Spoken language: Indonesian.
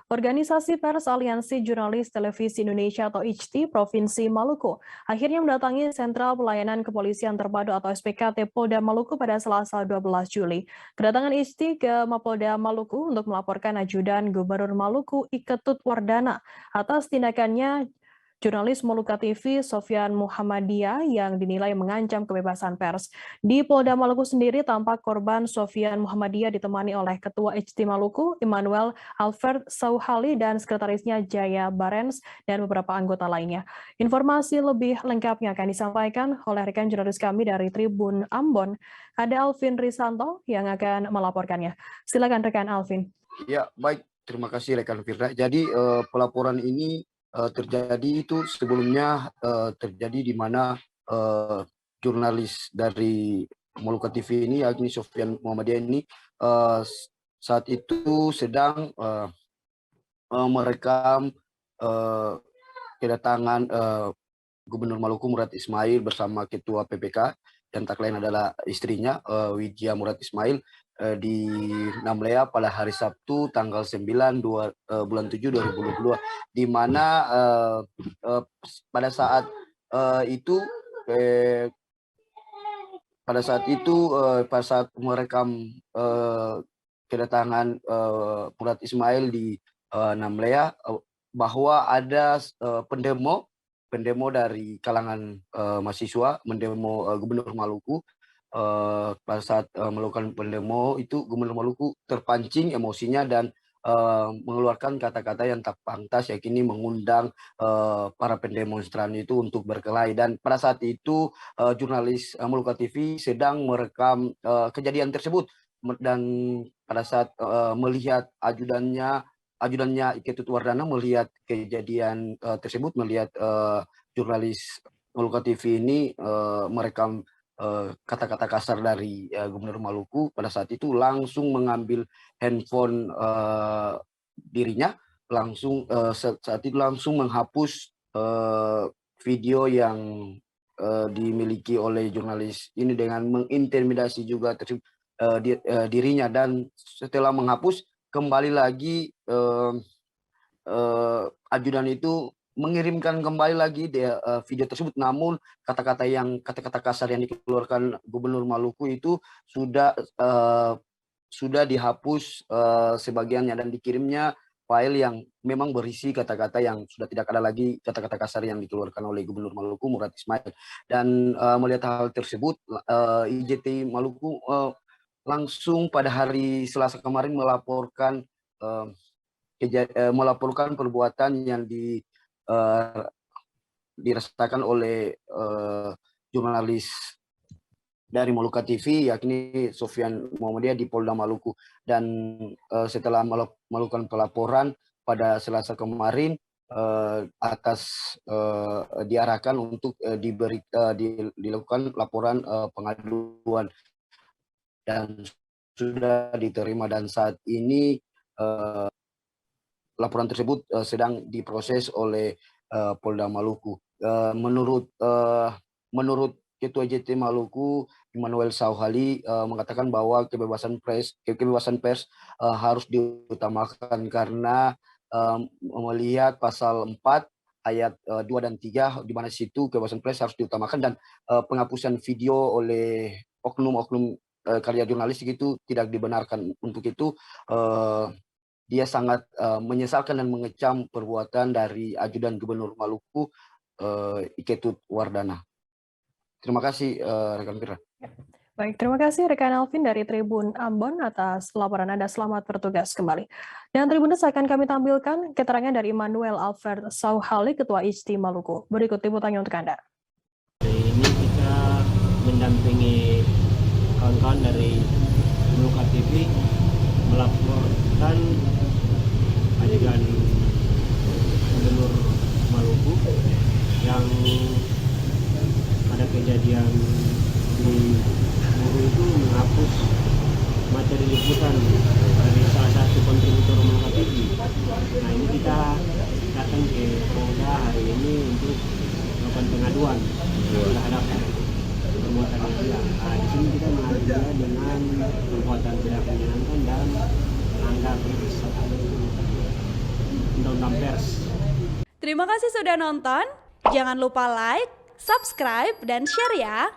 Organisasi Pers Aliansi Jurnalis Televisi Indonesia atau IJTI Provinsi Maluku akhirnya mendatangi Sentral Pelayanan Kepolisian Terpadu atau SPKT Polda Maluku pada Selasa 12 Juli. Kedatangan IJTI ke Mapolda Maluku untuk melaporkan ajudan Gubernur Maluku Iketut Wardana atas tindakannya jurnalis Moluka TV Sofyan Muhammadiyah yang dinilai mengancam kebebasan pers. Di Polda Maluku sendiri tampak korban Sofyan Muhammadiyah ditemani oleh Ketua IJTI Maluku Immanuel Alfred Sauhali dan sekretarisnya Jaya Barens dan beberapa anggota lainnya. Informasi lebih lengkapnya akan disampaikan oleh rekan jurnalis kami dari Tribun Ambon. Ada Alvin Risanto yang akan melaporkannya. Silakan rekan Alvin. Ya, baik. Terima kasih rekan Firda. Jadi pelaporan ini terjadi itu sebelumnya terjadi di mana jurnalis dari Moluka TV ini, yakni Sofyan Muhammadiyah ini saat itu sedang merekam kedatangan Gubernur Maluku Murad Ismail bersama Ketua PPK dan tak lain adalah istrinya Widya Murad Ismail di Namlea pada hari Sabtu tanggal 9 bulan 7 2022, di mana pada saat itu pada saat merekam kedatangan Murad Ismail di Namlea, bahwa ada pendemo dari kalangan mahasiswa mendemo Gubernur Maluku. Pada saat melakukan pendemo itu, Gubernur Maluku terpancing emosinya dan mengeluarkan kata-kata yang tak pantas, yakni mengundang para pendemonstran itu untuk berkelahi. Dan pada saat itu jurnalis Moluka TV sedang merekam kejadian tersebut, dan pada saat melihat ajudannya Iketut Wardana melihat kejadian tersebut, melihat jurnalis Moluka TV ini merekam kata-kata kasar dari Gubernur Maluku, pada saat itu langsung mengambil handphone dirinya, saat itu langsung menghapus video yang dimiliki oleh jurnalis ini dengan mengintimidasi juga dirinya. Dan setelah menghapus, kembali lagi ajudan itu mengirimkan kembali lagi video tersebut, namun kata-kata kasar yang dikeluarkan Gubernur Maluku itu sudah dihapus sebagiannya, dan dikirimnya file yang memang berisi kata-kata yang sudah tidak ada lagi kata-kata kasar yang dikeluarkan oleh Gubernur Maluku Murad Ismail. Dan melihat hal tersebut, IJTI Maluku langsung pada hari Selasa kemarin melaporkan perbuatan yang dirasakan oleh jurnalis dari Moluka TV, yakni Sofyan Muhammadiyah di Polda Maluku. Dan setelah melakukan pelaporan pada Selasa kemarin, diarahkan untuk dilakukan laporan pengaduan, dan sudah diterima, dan saat ini laporan tersebut sedang diproses oleh Polda Maluku. Menurut Ketua IJTI Maluku Immanuel Sauhali mengatakan bahwa kebebasan pers harus diutamakan karena melihat pasal 4 ayat 2 dan 3, di mana situ kebebasan pers harus diutamakan, dan penghapusan video oleh oknum-oknum karya jurnalistik itu tidak dibenarkan. Untuk itu dia sangat menyesalkan dan mengecam perbuatan dari ajudan Gubernur Maluku Iketut Wardana. Terima kasih rekan Fira. Baik, terima kasih rekan Alvin dari Tribun Ambon atas laporan Anda. Selamat bertugas kembali. Dan Tribuners akan kami tampilkan keterangan dari Immanuel Alfred Sauhali, Ketua IJTI Maluku. Berikut liputannya untuk Anda. Hari ini kita mendampingi kawan-kawan dari Moluka TV melaporkan ajudan Gubernur Maluku yang ada kejadian di Muru itu menghapus materi liputan dari salah satu kontributor Moluka TV. Nah, ini kita datang ke Polda hari ini untuk melakukan pengaduan terhadap perbuatan dia. Nah, di sini kita mengadu dia dengan perbuatan tidak menyenangkan dan melanggar proses tentang pers. Terima kasih sudah nonton. Jangan lupa like, subscribe, dan share ya.